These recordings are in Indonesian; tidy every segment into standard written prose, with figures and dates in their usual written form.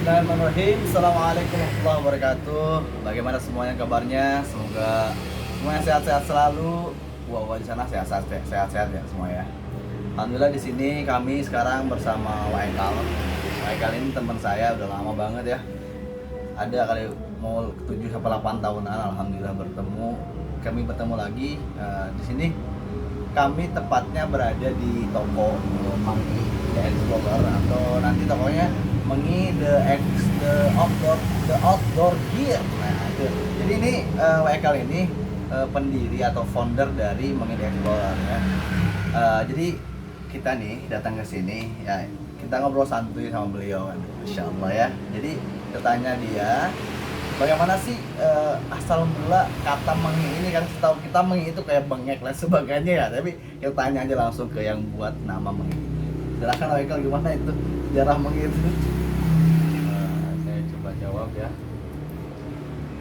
Bismillahirrahmanirrahim. Assalamualaikum warahmatullahi wabarakatuh. Bagaimana semuanya kabarnya? Semoga semuanya sehat-sehat selalu. Wah, di sana sehat-sehat ya semua ya. Alhamdulillah di sini kami sekarang bersama Waikal. Waikal ini teman saya udah lama banget ya. Ada kali mau 7 sampai 8 tahunan. Alhamdulillah bertemu. Kami bertemu lagi di sini. Kami tepatnya berada di toko Mangi The Explorer, atau nanti tokonya Mangi the outdoor gear. Nah, itu. Jadi ini Waikal ini pendiri atau founder dari Mangi The Explorer ya. Jadi kita nih datang ke sini ya, kita ngobrol santuy sama beliau kan. Masya Allah ya. Jadi kita tanya dia bagaimana sih asal mula kata Mangi ini, kan setahu kita Mangi itu kayak bengek dan sebagainya ya, tapi kita tanya aja langsung ke yang buat nama Mangi. Silakan Waikal, gimana itu sejarah Mangi itu? Saya coba jawab ya.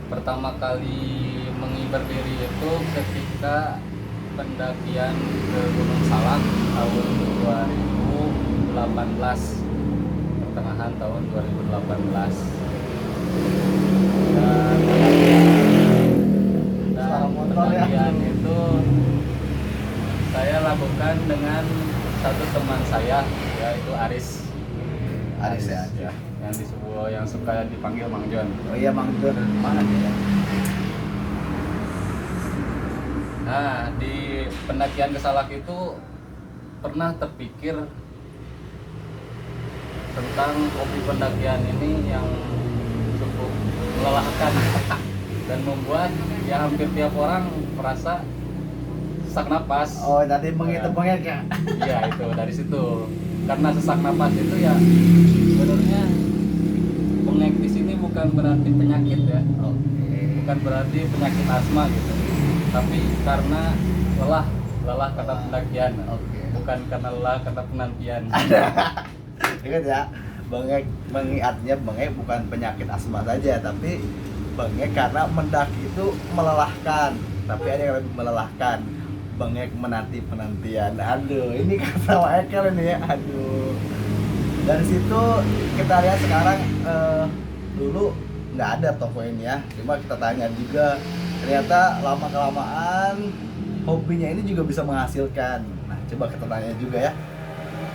Pertama kali Mangi berdiri itu ketika pendakian ke Gunung Salak tahun 2018, pertengahan tahun 2018. Dan pendakian itu saya lakukan dengan satu teman saya, yaitu Aris ya. yang suka dipanggil Mang John. Oh iya, Mang John mana dia? Nah, di pendakian ke Salak itu pernah terpikir tentang hobi pendakian ini yang cukup melelahkan dan membuat ya hampir tiap orang merasa sesak napas. Oh, tadi menghitung bengek ya? Iya, itu dari situ. Karena sesak napas itu ya sebenarnya bengek di sini bukan berarti penyakit ya. Bukan berarti penyakit asma gitu. Tapi karena lelah kata pendakian. Bukan karena lelah kata penantian. Ingat ya, bengek artinya bengek bukan penyakit asma saja, tapi bengek karena mendaki itu melelahkan. Tapi ada yang lebih melelahkan, bengek menanti penantian. Aduh, ini kata Waikal ini ya. Aduh. Dari situ kita lihat sekarang dulu nggak ada toko ini ya. Cuma kita tanya juga, ternyata lama kelamaan hobinya ini juga bisa menghasilkan. Nah, coba kita tanya juga ya.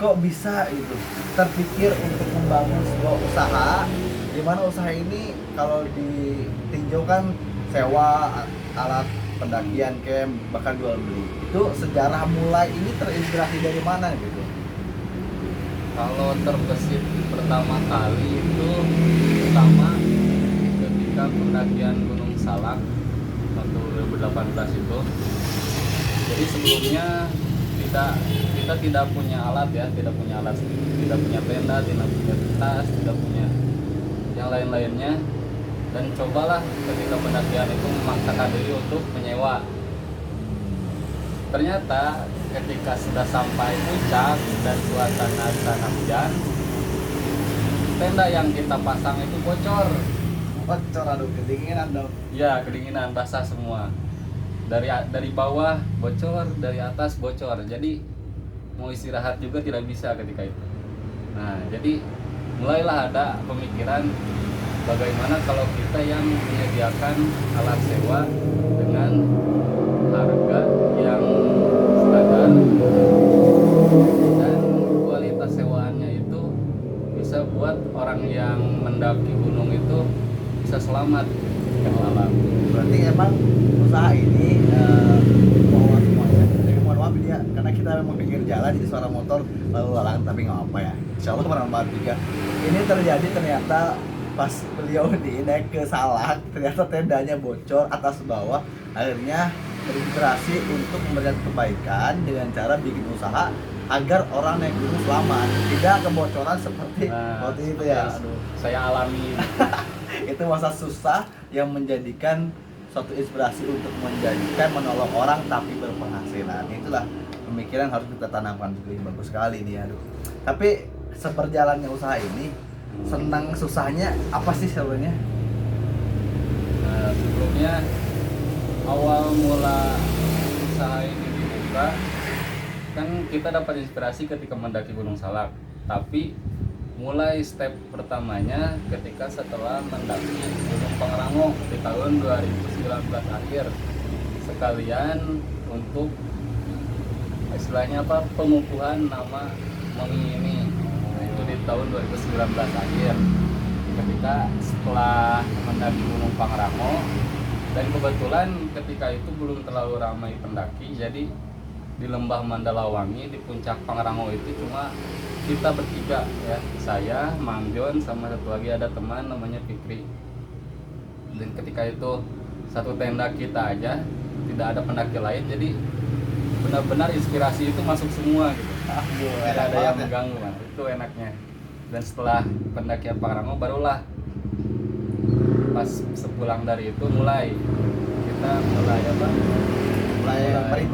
Kok bisa itu terpikir untuk membangun sebuah usaha, di mana usaha ini kalau ditinjau kan sewa alat pendakian, camp, bahkan jual beli. Itu sejarah mulai ini terinspirasi dari mana gitu? Kalau terbesit pertama kali itu pertama ketika pendakian Gunung Salak tahun 2018 itu. Jadi sebelumnya kita tidak punya alat ya, tidak punya tenda, tidak punya tas, tidak punya yang lain-lainnya, dan cobalah ketika pendakian itu memaksakan diri untuk menyewa. Ternyata ketika sudah sampai puncak dan suasana tanah hujan, tenda yang kita pasang itu bocor. Aduh, kedinginan dong. Ya, kedinginan, basah semua. Dari bawah bocor, dari atas bocor. Jadi mau istirahat juga tidak bisa ketika itu. Nah, jadi mulailah ada pemikiran bagaimana kalau kita yang menyediakan alat sewa dengan harga yang standar dan kualitas sewaannya itu bisa buat orang yang mendaki gunung itu bisa selamat ke alam. Berarti emang usaha ini bawa semuanya. Jadi mohon maaf dia, karena kita memang pinggir jalan jadi suara motor lalu lalang, tapi nggak apa ya. Insya Allah bermanfaat juga. Ini terjadi ternyata pas beliau naik ke Salak, ternyata tendanya bocor atas bawah. Akhirnya terinspirasi untuk memberikan kebaikan dengan cara bikin usaha agar orang naik gunung selamat, tidak kebocoran seperti waktu itu ya. Aduh, saya alami. Itu masa susah yang menjadikan suatu inspirasi untuk menolong orang tapi berpenghasilan. Itulah pemikiran harus kita tanamkan. Bagus sekali nih, aduh. Tapi seperjalannya usaha ini, senang susahnya apa sih sebenarnya? Nah, sebelumnya awal mula usaha ini dibuka kan kita dapat inspirasi ketika mendaki Gunung Salak, tapi mulai step pertamanya ketika setelah mendaki Gunung Pangrango di tahun 2019 akhir, sekalian untuk istilahnya apa, pengukuhan nama Mengi ini. Nah, itu di tahun 2019 akhir ketika setelah mendaki Gunung Pangrango, dan kebetulan ketika itu belum terlalu ramai pendaki, jadi di Lembah Mandalawangi di puncak Pangrango itu cuma kita bertiga ya, saya, Mang John, sama satu lagi ada teman namanya Fikri. Dan ketika itu satu tenda kita aja, tidak ada pendaki lain, jadi benar-benar inspirasi itu masuk semua gitu. Tidak ada yang mengganggu, kan? Itu enaknya. Dan setelah pendakian Pangrango barulah pas sepulang dari itu mulai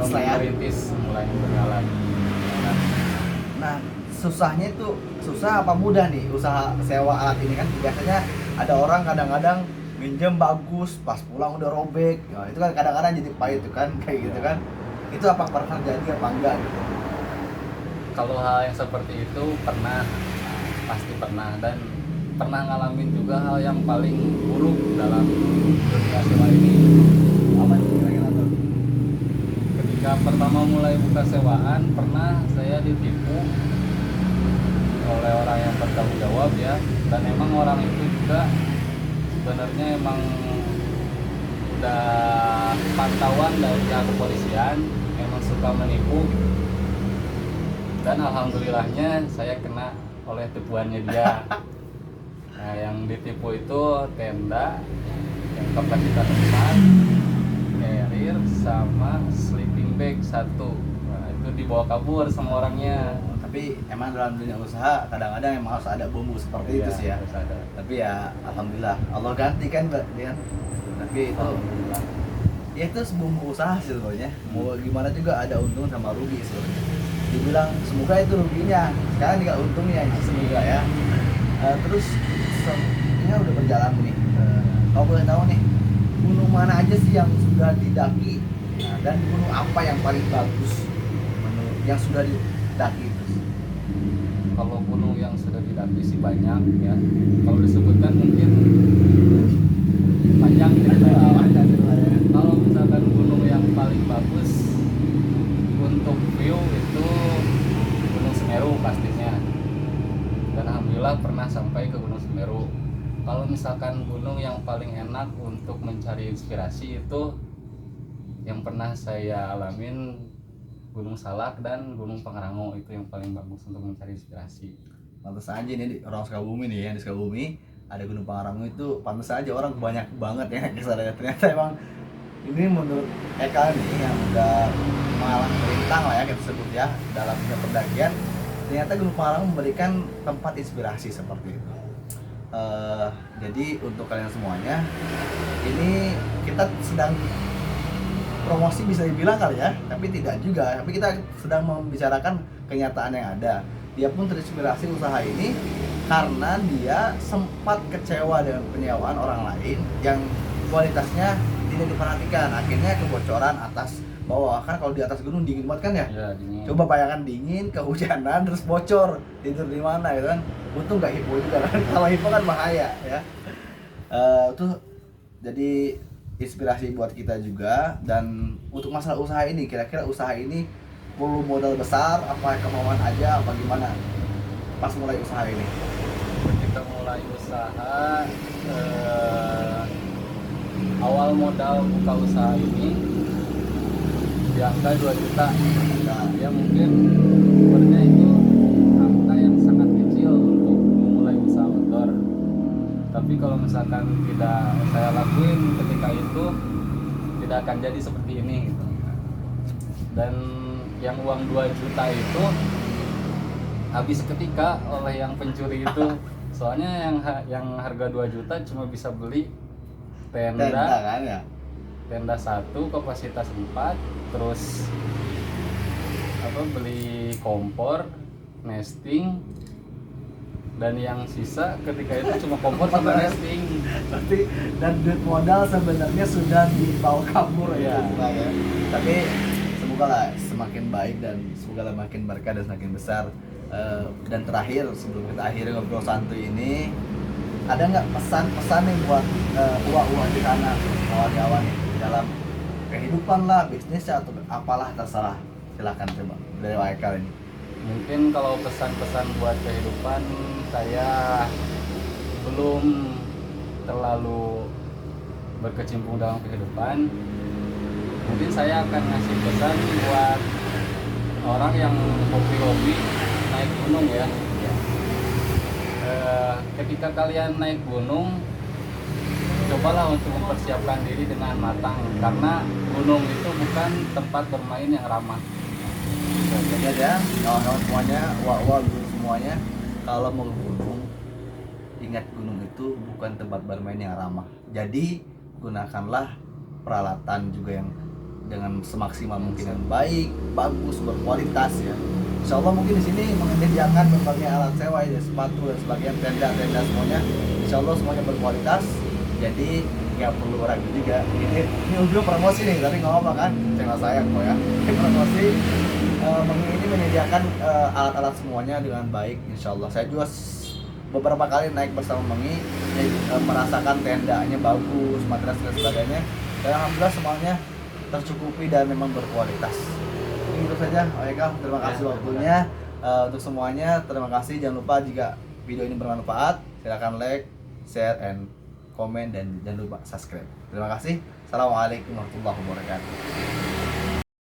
merintis, mulai berjalan. Nah, susahnya itu susah apa mudah nih usaha sewa alat ini? Kan biasanya ada orang kadang-kadang minjem bagus, pas pulang udah robek. Ya, itu kan kadang-kadang jadi pahit itu kan, kayak gitu kan. Itu apa pernah jadi apa enggak gitu? Kalau hal yang seperti itu pernah, pasti pernah, dan pernah ngalamin juga hal yang paling buruk dalam dunia sewa ini. Apa sih kira-kira tuh? Ketika pertama mulai buka sewaan, pernah saya ditipu oleh orang yang bertanggung jawab ya, dan emang orang itu juga sebenarnya emang udah pantauan dari pihak kepolisian, emang suka menipu. Dan alhamdulillahnya saya kena oleh tipuannya dia. Nah, yang ditipu itu tenda yang kapasitas 4, carrier sama sleeping bag 1. Nah, itu dibawa kabur sama orangnya. Tapi emang dalam dunia usaha kadang-kadang emang harus ada bumbu seperti itu sih ya. Harus ada. Tapi ya alhamdulillah Allah ganti kan Mbak Dian. Tapi itu ya itu bumbu usaha sih sebenarnya. Mau gimana juga ada untung sama rugi sebenarnya. Dibilang semoga itu ruginya, sekarang juga untungnya semoga ya. Terus ya udah berjalan nih. Kau boleh tahu nih gunung mana aja sih yang sudah didaki, dan gunung apa yang paling bagus menurut yang sudah didaki itu? Kalau gunung yang sudah didaki sih banyak ya. Kalau disebutkan mungkin panjang ceritanya. Kalau misalkan gunung yang paling bagus untuk view itu Gunung Semeru pastinya. Dan alhamdulillah pernah sampai ke Gunung Semeru. Kalau misalkan gunung yang paling enak untuk mencari inspirasi itu yang pernah saya alamin Gunung Salak dan Gunung Pangrango, itu yang paling bagus untuk mencari inspirasi. Pantas aja nih orang Sukabumi nih ya, di Sukabumi ada Gunung Pangrango itu pantas aja orang banyak banget ya ke sana. Ternyata emang ini menurut Eka nih yang udah malang melintang lah ya kita sebut ya dalam dunia pendakian, ternyata Gunung Pangrango memberikan tempat inspirasi seperti itu. Jadi untuk kalian semuanya ini kita sedang promosi bisa dibilang kali ya, tapi tidak juga, tapi kita sedang membicarakan kenyataan yang ada. Dia pun terinspirasi usaha ini karena dia sempat kecewa dengan penyewaan orang lain yang kualitasnya tidak diperhatikan, akhirnya kebocoran atas bawah. Kan kalau di atas gunung dingin banget kan ya, Dingin. coba bayangkan dingin, kehujanan, terus bocor, tidur di mana gitu kan. Untung nggak hipo juga kan, kalau hipo kan bahaya ya. Itu jadi inspirasi buat kita juga. Dan untuk masalah usaha ini, kira-kira usaha ini perlu modal besar, apa kemauan aja, apa gimana pas mulai usaha ini? Ketika mulai usaha, awal modal buka usaha ini di angka 2 juta. Nah, ya mungkin sebenarnya itu angka yang sangat kecil untuk memulai usaha outdoor. Tapi kalau misalkan tidak saya lakuin ketika itu, tidak akan jadi seperti ini gitu. Dan yang uang 2 juta itu habis ketika oleh yang pencuri itu. Soalnya yang harga 2 juta cuma bisa beli tenda kan ya? Tenda 1 kapasitas 4, terus beli kompor, nesting, dan yang sisa ketika itu cuma kompor sama nesting. Berarti dan duit modal sebenarnya sudah dibawa kabur ya. Iya. Tapi semoga lah semakin baik dan semoga lah makin berkah dan semakin besar. Dan terakhir sebelum kita akhiri ngobrol santuy ini, ada nggak pesan-pesan nih buat uak-uak di sana, kawan-kawan nih dalam kehidupan lah, bisnis atau apalah terserah, silakan coba dari Waikal ini. Mungkin kalau pesan-pesan buat kehidupan, saya belum terlalu berkecimpung dalam kehidupan. Mungkin saya akan ngasih pesan buat orang yang hobi-hobi naik gunung ya. Ketika kalian naik gunung, cobalah untuk mempersiapkan diri dengan matang, karena gunung itu bukan tempat bermain yang ramah. Jadi ada kawan-kawan semuanya, uak-uak semuanya, kalau mau gunung, ingat gunung itu bukan tempat bermain yang ramah. Jadi gunakanlah peralatan juga yang dengan semaksimal mungkin yang baik, bagus, berkualitas ya. Insya Allah mungkin di sini menyediakan berbagai alat sewa ya, sepatu dan sebagainya, tenda semuanya. Insya Allah semuanya berkualitas. Jadi nggak perlu ragu juga. Ini ujung promosi nih, tapi nggak apa kan? Channel saya kok ya. Ini promosi. Mengi ini menyediakan alat-alat semuanya dengan baik. Insya Allah saya juga beberapa kali naik bersama Mengi, merasakan tendanya bagus, matras dan sebagainya. Dan alhamdulillah semuanya tercukupi dan memang berkualitas. Ini itu saja, Waikal. Terima kasih waktunya. Untuk semuanya, terima kasih. Jangan lupa jika video ini bermanfaat, silakan like, share, and komen, dan jangan lupa subscribe. Terima kasih. Assalamualaikum warahmatullahi wabarakatuh.